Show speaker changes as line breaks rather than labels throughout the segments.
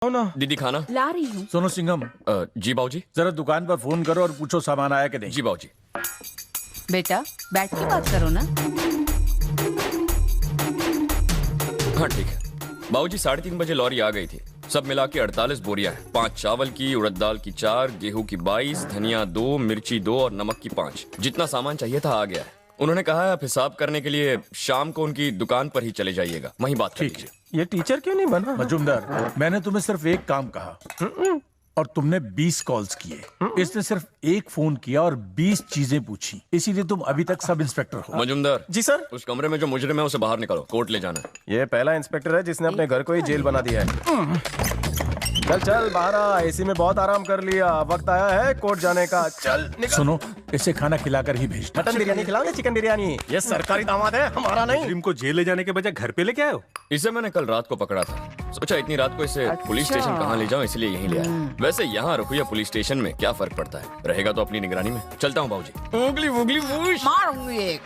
ना
दीदी खाना
ला रही हूँ।
सुनो सिंघम,
जी बाबूजी।
जरा दुकान पर फोन करो और पूछो सामान आया कि नहीं।
जी बाबूजी।
बेटा बैठ के बात करो ना।
हाँ ठीक है बाबूजी। 3:30 बजे लॉरी आ गई थी। सब मिला के 48 बोरियां हैं। 5 चावल की, उड़द दाल की 4, गेहूं की 22, धनिया 2, मिर्ची 2 और नमक की 5। जितना सामान चाहिए था आ गया है। उन्होंने कहा है आप हिसाब करने के लिए शाम को उनकी दुकान पर ही चले जाइएगा, वहीं बात कर लीजिए।
ये टीचर क्यों नहीं बना?
मजूमदार, मैंने तुम्हें सिर्फ एक काम कहा और तुमने 20 कॉल्स किए। इसने सिर्फ एक फोन किया और 20 चीजें पूछी, इसीलिए तुम अभी तक सब इंस्पेक्टर हो।
मजूमदार
जी सर।
उस कमरे में जो मुजरिम है उसे बाहर निकालो, कोर्ट ले जाना है।
ये पहला इंस्पेक्टर है जिसने अपने घर को ही जेल बना दिया है। चल चल बाहर आ, एसी में बहुत आराम कर लिया, वक्त आया है कोर्ट जाने का। चल निकल।
सुनो, इसे खाना खिलाकर ही भेजना।
मटन बिरयानी खिलाओगे? चिकन बिरयानी? ये सरकारी दामाद है, हमारा नहीं।
मुजरिम को जेल ले जाने के बजाय घर पे लेके आए हो?
इसे मैंने कल रात को पकड़ा था। सोचा इतनी रात को इसे पुलिस स्टेशन कहाँ ले जाऊं, इसलिए यहीं ले आया। वैसे यहाँ रखो या पुलिस स्टेशन में क्या फर्क पड़ता है, रहेगा तो अपनी निगरानी में। चलता हूँ बाबूजी। उंगली उंगली
मारूंगी एक।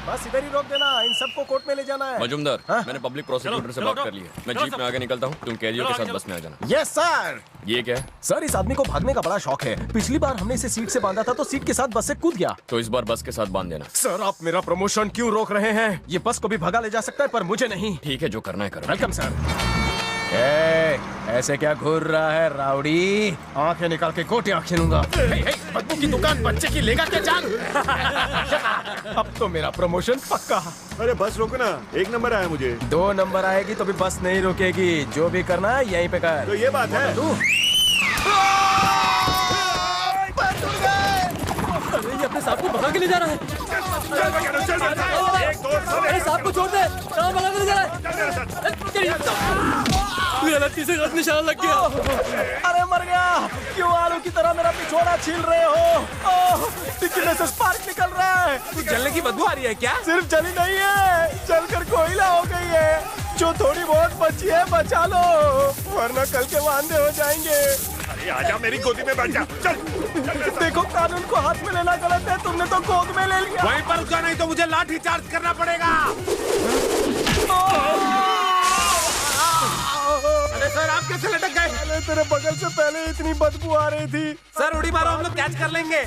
बस इधर ही रोक देना, इन सबको कोर्ट में ले जाना है।
मजूमदार, मैंने पब्लिक प्रोसिक्यूटर से बात कर ली है। मैं जीप में आगे निकलता हूँ, तुम कैदियों के साथ बस में आ जाना।
Yes sir.
ये क्या है?
सर इस आदमी को भागने का बड़ा शौक है। पिछली बार हमने इसे सीट से बांधा था तो सीट के साथ बस से कूद गया।
तो इस बार बस के साथ बांध देना।
सर आप मेरा प्रमोशन क्यों रोक रहे हैं? ये बस को भी भगा ले जा सकता है पर मुझे नहीं।
ठीक है जो करना है करो।
Welcome sir. ऐसे क्या घूर रहा है राउडी? आंखें निकाल के गोटियां खींचूंगा। बदबू की दुकान बच्चे की लेगा क्या जान? अब तो मेरा प्रमोशन पक्का।
अरे बस रोको ना, 1 नंबर आया मुझे।
2 नंबर आएगी तो भी बस नहीं रुकेगी। जो भी करना है यहीं पे कर।
तो ये बात है।
तू
अरे ये अपने सांप को भगा के ले जा रहा है। अरे सांप को छोड़ दे, सांप भगा के ले जा रहा है। गलती से गलत निशान लग गया।
अरे मर गया। क्यों आलू की तरह मेरा पिछोड़ा छील रहे हो? टिक्की में से स्पार्क निकल रहा है।
कुछ जलने की बदबू आ रही है क्या?
सिर्फ जली नहीं है, जलकर कोयला हो गई है। जो थोड़ी बहुत बची है बचा लो, वरना कल के वांदे हो जाएंगे।
अरे आजा मेरी गोदी में बैठ जा। चल
देखो कानून को हाथ में लेना गलत है, तुमने तो गोद में ले लिया।
वहीं पर रुका, नहीं तो मुझे लाठी चार्ज करना पड़ेगा। अरे सर आप कैसे लटक गए?
अरे तेरे बगल से पहले इतनी बदबू आ रही थी।
सर उड़ी मारो, हम लोग कैच कर लेंगे।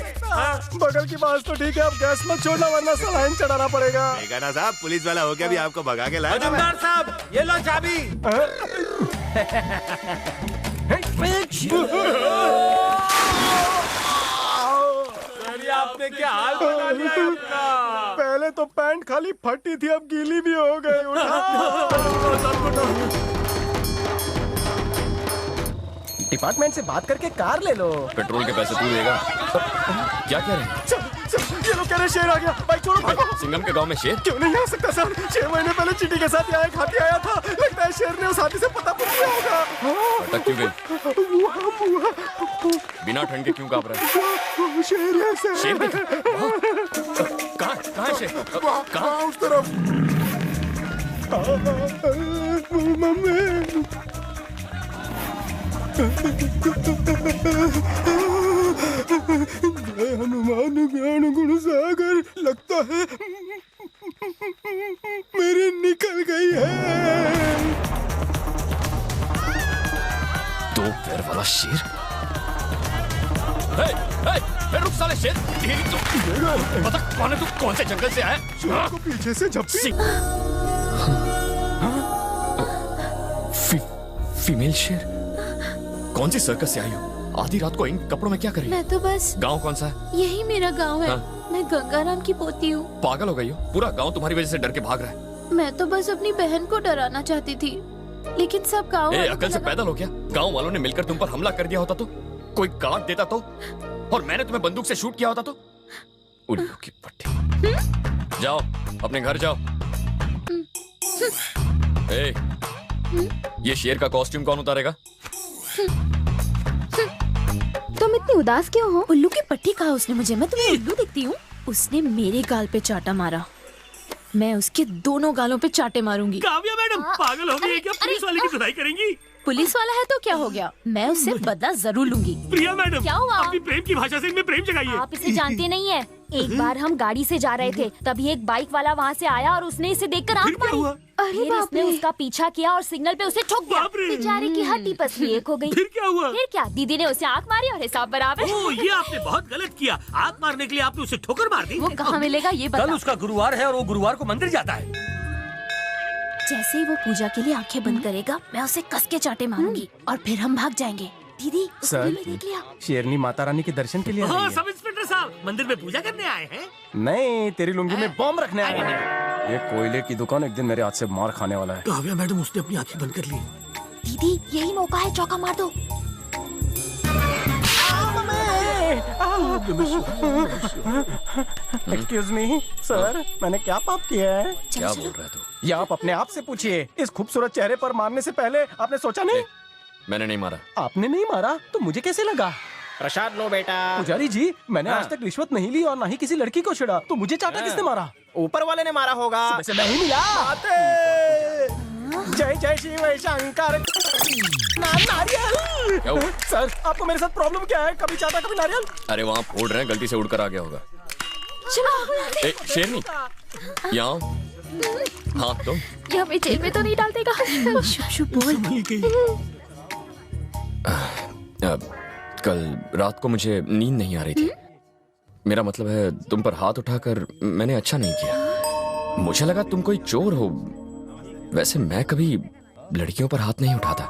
बगल की बात तो ठीक है, अब गैस मत छोड़ना वरना सलाइन चढ़ाना पड़ेगा।
ना साहब, पुलिस वाला हो गया भी आपको भगा के लाया। मजूमदार साहब ये लो चाबी। आपने क्या हाल बना लिया है अपना?
पहले तो पैंट खाली फटी थी, अब गीली भी हो गई। डिपार्टमेंट से बात करके कार ले लो।
पेट्रोल के पैसे तू देगा। क्या कह रहे हैं?
ये लोग कह रहे शेर आ गया। बाइक छोड़ो भागो।
सिंघम के गांव में शेर?
क्यों नहीं आ सकता सर? 6 महीने पहले चींटी के साथ यहाँ एक हाथी आया था। लगता है शेर ने उस हाथी से पता पूछ लिया होगा।
अटक क्यों गई? बिना ठंड के क्यों कांप रहा है?
शेर है सर।
शेर देखा? कहाँ है शेर? कहाँ?
उस तरफ। मम्मी हनुमान ज्ञान गुण सागर, लगता है मेरी निकल गई है।
2 पैर वाला शेर? रुक साले शेर, पता कौन है तू? कौन से जंगल से आया?
शेर को पीछे से झपटी।
फीमेल शेर? कौन सी सर्कस से आई हो? आधी रात को इन कपड़ों में क्या कर रही हो?
मैं तो बस।
गांव कौन सा है?
यही मेरा गांव है।
हाँ?
मैं गंगाराम की पोती हूँ।
पागल हो गई हो? पूरा गांव तुम्हारी वजह से डर के भाग रहा है।
मैं तो बस अपनी बहन को डराना चाहती थी, लेकिन सब गांव वालों
अकल
को
से
लगा-
पैदल हो क्या? गांव वालों ने मिलकर तुम पर हमला कर दिया होता तो? कोई काट देता तो? और मैंने तुम्हें बंदूक से शूट किया होता तो? उल्लू की पट्टी। जाओ अपने घर जाओ। ये शेर का कॉस्ट्यूम कौन उतारेगा?
तुम इतनी उदास क्यों हो? उल्लू की पट्टी कहा उसने मुझे? मैं तुम्हें उल्लू दिखती हूँ? उसने मेरे गाल पे चाटा मारा, मैं उसके दोनों गालों पे चाटे मारूंगी।
काव्या मैडम पागल हो गई है क्या? पुलिस वाले की धुलाई करेंगी?
पुलिस वाला है तो क्या हो गया, मैं उससे बदला जरूर लूंगी।
प्रिया मैडम
क्या हुआ?
अपनी प्रेम की भाषा से इनमें प्रेम जगाइए।
आप इसे जानते नहीं है, एक बार हम गाड़ी से जा रहे थे, तभी एक बाइक वाला वहाँ से आया और उसने इसे देखकर आंख मारी। अरे इसने उसका पीछा किया और सिग्नल पे उसे ठोक दिया। बेचारे की हड्डी पसली एक हो गई।
फिर क्या हुआ?
फिर क्या, दीदी ने उसे आंख मारी और हिसाब बराबर।
ओह, ये आपने बहुत गलत किया। आंख मारने के लिए आपने उसे ठोकर मार दी।
वो कहाँ मिलेगा ये बता।
कल उसका गुरुवार है और वो गुरुवार को मंदिर जाता है।
जैसे ही वो पूजा के लिए आंखें बंद करेगा, मैं उसे कस के चाटे मारूंगी और फिर हम भाग जाएंगे। दीदी,
सर,
उसने देख लिया।
शेरनी माता रानी के दर्शन के लिए आई
हाँ,
है।
सब इंस्पेक्टर साहब मंदिर में पूजा करने आए हैं।
नहीं, तेरी लुंगी में बॉम्ब रखने आए हैं। ये कोयले की दुकान एक दिन मेरे हाथ से मार खाने वाला है।
काव्या मैडम, उसने अपनी आंखें बंद कर ली।
दीदी, यही मौका है, चौका मार दो।
एक्सक्यूज मी सर, मैंने क्या पाप किया है?
क्या बोल रहा है तू?
ये आप अपने आप से पूछिए। इस खूबसूरत चेहरे पर मारने से पहले आपने सोचा नहीं?
मैंने नहीं मारा।
आपने नहीं मारा तो मुझे कैसे लगा?
प्रसाद लो बेटा।
पुजारी जी, मैंने आज तक रिश्वत नहीं ली और ना ही किसी लड़की को छेड़ा, तो मुझे चाटा किसने मारा?
ऊपर वाले ने मारा होगा।
वैसे नहीं मिला। जय जय शिव शंकर। नारियल।
क्या हुआ?
सर, आपको मेरे साथ प्रॉब्लम क्या है? कभी चाटा कभी नारियल।
अरे वहाँ फोड़ रहे हैं, गलती से उड़कर आ गया होगा। ए, शेरनी, यहाँ हाँ तुम
ये हमें जेल में तो नहीं डाल देगा? शुभ शुभ बोल।
कल रात को मुझे नींद नहीं आ रही थी। मेरा मतलब है, तुम पर हाथ उठाकर मैंने अच्छा नहीं किया। मुझे लगा तुम कोई चोर हो। वैसे मैं कभी लड़कियों पर हाथ नहीं उठाता।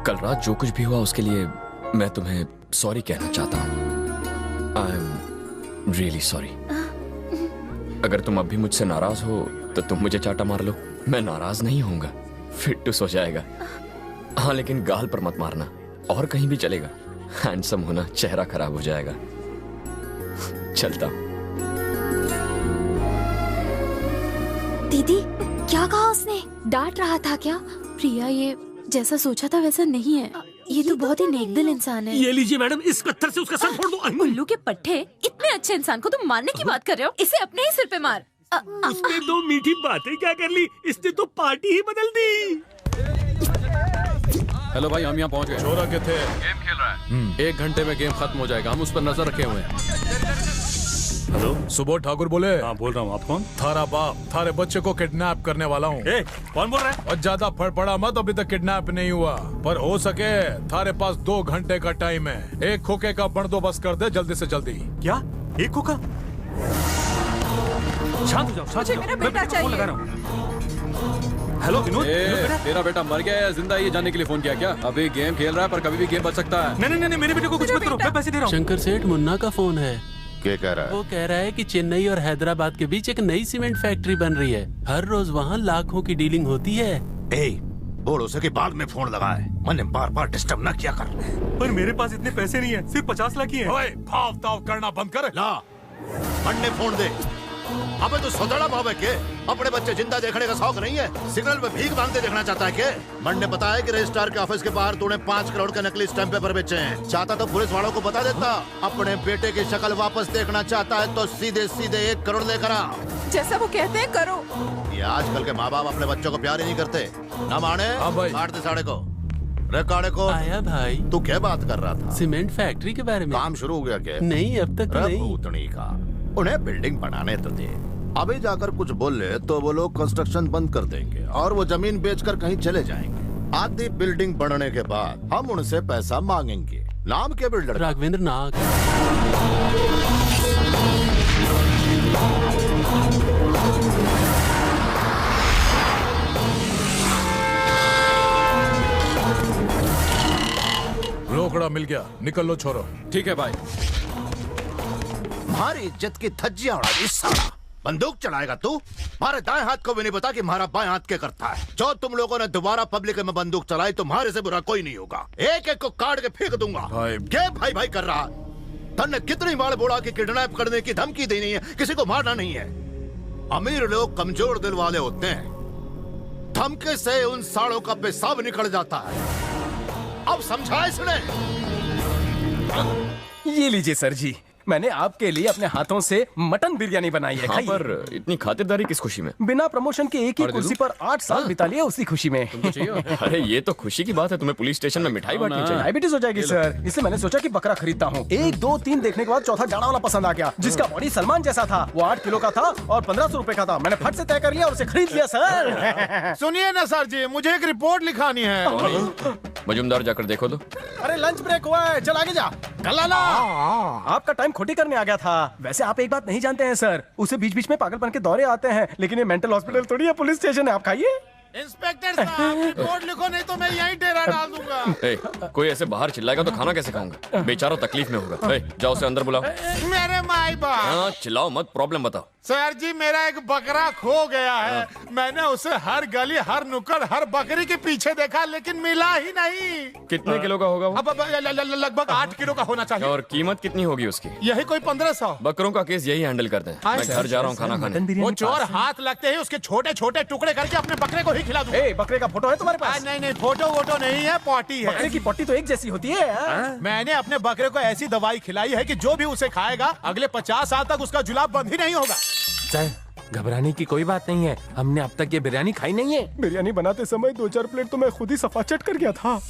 कल रात जो कुछ भी हुआ उसके लिए मैं तुम्हें सॉरी कहना चाहता हूँ। I am really sorry. अगर तुम अब भी मुझसे नाराज हो तो तुम मुझे चाटा मार लो, मैं नाराज नहीं होऊंगा। फिट्टूस हो जाएगा। हाँ, लेकिन गाल पर मत मारना, और कहीं भी चलेगा। हैंडसम होना, चेहरा खराब हो जाएगा। चलता हूं।
दीदी, क्या कहा उसने? डांट रहा था क्या? प्रिया, ये जैसा सोचा था वैसा नहीं है। ये तो बहुत ही नेकदिल इंसान है।
ये लीजिए मैडम, इस पत्थर से उसका सर फोड़ दो।
उल्लू के पट्टे, इतने अच्छे इंसान को तुम मारने की बात कर रहे हो? इसे अपने ही सिर पे मार।
उसने दो मीठी बातें क्या कर ली, इसने तो पार्टी ही बदल दी।
हेलो भाई, हम यहाँ पहुँच गए।
छोरा के थे?
गेम खेल रहा है। 1 घंटे में गेम खत्म हो जाएगा, हम उस पर नजर रखे हुए हैं।
हेलो, सुबोध ठाकुर बोले?
हाँ बोल रहा हूँ। आप कौन?
थारा बाप थारे बच्चे को किडनैप करने वाला हूँ।
कौन बोल रहा है?
और ज्यादा फड़फड़ा मत, अभी तक किडनैप नहीं हुआ, पर हो सके थारे पास 2 घंटे का टाइम है। एक खोखे का बंदोबस्त कर दे जल्दी से जल्दी।
क्या? एक खोखा? शांत हो जाओ, शांत हो जाओ।
मेरा बेटा
मैं फोन लगा रहा हूँ। हेलो विनोद,
तेरा बेटा मर गया है जिंदा है ये जानने के लिए फोन किया क्या? अभी गेम खेल रहा है पर कभी भी गेम बच सकता है।
नहीं नहीं नहीं, मेरे बेटे को कुछ मत करो, मैं पैसे दे रहा हूँ।
शंकर सेठ, मुन्ना का फोन है।
क्या कह रहा है?
वो कह रहा है कि चेन्नई और हैदराबाद के बीच एक नई सीमेंट फैक्ट्री बन रही है। हर रोज वहाँ लाखों की डीलिंग होती है।
बोल उसे कि बाद में फोन लगाए, मैंने बार बार डिस्टर्ब ना किया कर।
पर मेरे पास इतने पैसे नहीं है, सिर्फ 50 लाख ही है।
ओए, भाव ताव करना बंद कर।
ला, अन्ने फोन दे। अबे तो सोदड़ा भाव है के? अपने बच्चे जिंदा देखने का शौक नहीं है? सिग्नल में भीख मांगते देखना चाहता है के? मन ने बताया कि रजिस्ट्रार के ऑफिस के बाहर तूने 5 करोड़ के नकली स्टैम्प पेपर बेचे हैं। चाहता तो पुलिस वालों को बता देता। अपने बेटे की शक्ल वापस देखना चाहता है तो सीधे सीधे 1 करोड़ लेकर आ।
जैसा वो कहते हैं करो।
ये आजकल के माँ बाप अपने बच्चों को प्यार ही नहीं करते। ना माने?
हाँ भाई।
काट दे साढ़े को। रिकॉर्ड को।
आया भाई।
तू क्या बात कर रहा था?
सीमेंट फैक्ट्री के बारे में।
काम शुरू हो गया क्या?
नहीं, अब तक तो नहीं।
भूतनी का। उन्हें बिल्डिंग बनाने तो दे। अभी जाकर कुछ बोले तो वो लोग कंस्ट्रक्शन बंद कर देंगे और वो जमीन बेचकर कहीं चले जाएंगे। आधी बिल्डिंग बनने के बाद हम उनसे पैसा मांगेंगे। नाम के बिल्डर?
राघवेंद्र नाग।
रोकड़ा मिल गया, निकल लो छोरो।
ठीक है भाई।
हमारी इज्जत की धज्जियां उड़ा दी साला। बंदूक चलाएगा तू? हमारे दाएं हाथ को भी नहीं पता कि हमारा बाएं हाथ क्या करता है। जो तुम लोगों ने दोबारा पब्लिक में बंदूक चलाई तुम्हारे से बुरा कोई नहीं होगा। एक एक को काट के फेंक दूंगा। क्या भाई भाई कर रहा? तन्ने कितनी बार बोला कि किडनैप करने की धमकी देनी है, किसी को मारना नहीं है। अमीर लोग कमजोर दिल वाले होते हैं। धमके से उन सालों का पेशाब निकल जाता है। अब समझा इसने?
ये लीजिए सर जी, मैंने आपके लिए अपने हाथों से मटन बिरयानी बनाई है।
हाँ,
खाइए।
पर इतनी खातिरदारी किस खुशी में?
बिना प्रमोशन के एक ही कुर्सी पर 8 साल बिता लिए उसी खुशी में।
अरे ये तो खुशी की बात है, तुम्हें पुलिस स्टेशन में मिठाई बांटनी चाहिए।
डायबिटीज हो जाएगी सर, इसलिए मैंने सोचा कि बकरा खरीदता हूँ। 1, 2, 3 देखने के बाद चौथा जाड़ा वाला पसंद आ गया, जिसका बॉडी सलमान जैसा था। वो 8 किलो का था और 1500 रुपए का था। मैंने फट से तय कर लिया और उसे खरीद लिया सर।
सुनिए ना सर जी, मुझे एक रिपोर्ट लिखानी है।
मजुमदार जाकर देखो तो।
अरे लंच ब्रेक हुआ है, चल आगे जा। कलाला आपका टाइम खोटी करने आ गया था। वैसे आप एक बात नहीं जानते हैं सर, उसे बीच बीच में पागलपन के दौरे आते हैं, लेकिन ये मेंटल हॉस्पिटल थोड़ी है, पुलिस स्टेशन है। आप खाइए।
इंस्पेक्टर साहब, रिपोर्ट लिखो नहीं तो मैं यहीं डेरा डाल दूंगा।
ए, कोई ऐसे बाहर चिल्लाएगा तो खाना कैसे खाऊंगा? बेचारा तकलीफ में होगा। ए, जाओ उसे अंदर बुलाओ।
मेरे माई बाप।
हाँ, चिल्लाओ मत, प्रॉब्लम बताओ।
सर जी, मेरा एक बकरा खो गया है। मैंने उसे हर गली, हर नुक्कड़, हर बकरी के पीछे देखा, लेकिन मिला ही नहीं।
कितने किलो का होगा वो?
अब लगभग 8 किलो का होना चाहिए।
और कीमत कितनी होगी उसकी?
यही कोई 1500।
बकरों का केस यही हैंडल करते हैं। मैं घर जा रहा हूँ खाना खाने।
वो चोर हाथ लगते ही उसके छोटे छोटे टुकड़े करके अपने बकरे को ही खिला दूं।
बकरे का फोटो है तुम्हारे पास?
नहीं, फोटो वोटो नहीं है, पॉटी है।
बकरे की पट्टी तो एक जैसी होती है।
मैंने अपने बकरे को ऐसी दवाई खिलाई है कि जो भी उसे खाएगा अगले 50 साल तक उसका जुलाब बंद ही नहीं होगा।
सर, घबराने की कोई बात नहीं है, हमने अब तक ये बिरयानी खाई नहीं है।
बिरयानी बनाते समय 2-4 प्लेट तो मैं खुद ही सफा चट कर गया था।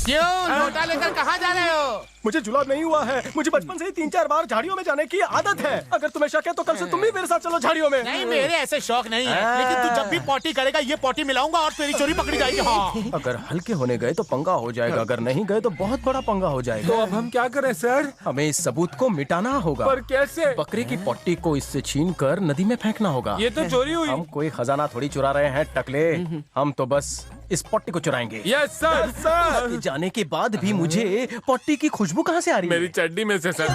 क्यों लोटा लेकर कहाँ जा रहे हो?
मुझे जुलाब नहीं हुआ है। मुझे बचपन से ही 3-4 बार झाड़ियों में जाने की आदत है। अगर तुम्हें शक है तो कल से तुम भी मेरे साथ चलो झाड़ियों में।
नहीं, मेरे ऐसे शौक नहीं है, लेकिन तू जब भी पॉटी करेगा ये पॉटी मिलाऊंगा और तेरी चोरी पकड़ी जाएगी। हाँ।
अगर हल्के होने गए तो पंगा हो जाएगा, अगर नहीं गए तो बहुत बड़ा पंगा हो जाएगा।
तो अब हम क्या करें सर?
हमें इस सबूत को मिटाना होगा।
पर कैसे?
बकरे की पट्टी को इससे छीन कर नदी में फेंकना होगा।
ये तो चोरी हुई।
हम कोई खजाना थोड़ी चुरा रहे हैं टकले, हम तो बस इस पट्टी को चुराएंगे।
Yes sir.
जाने के बाद भी मुझे पट्टी की खुशबू कहाँ से आ रही है?
मेरी चड्डी में से सर।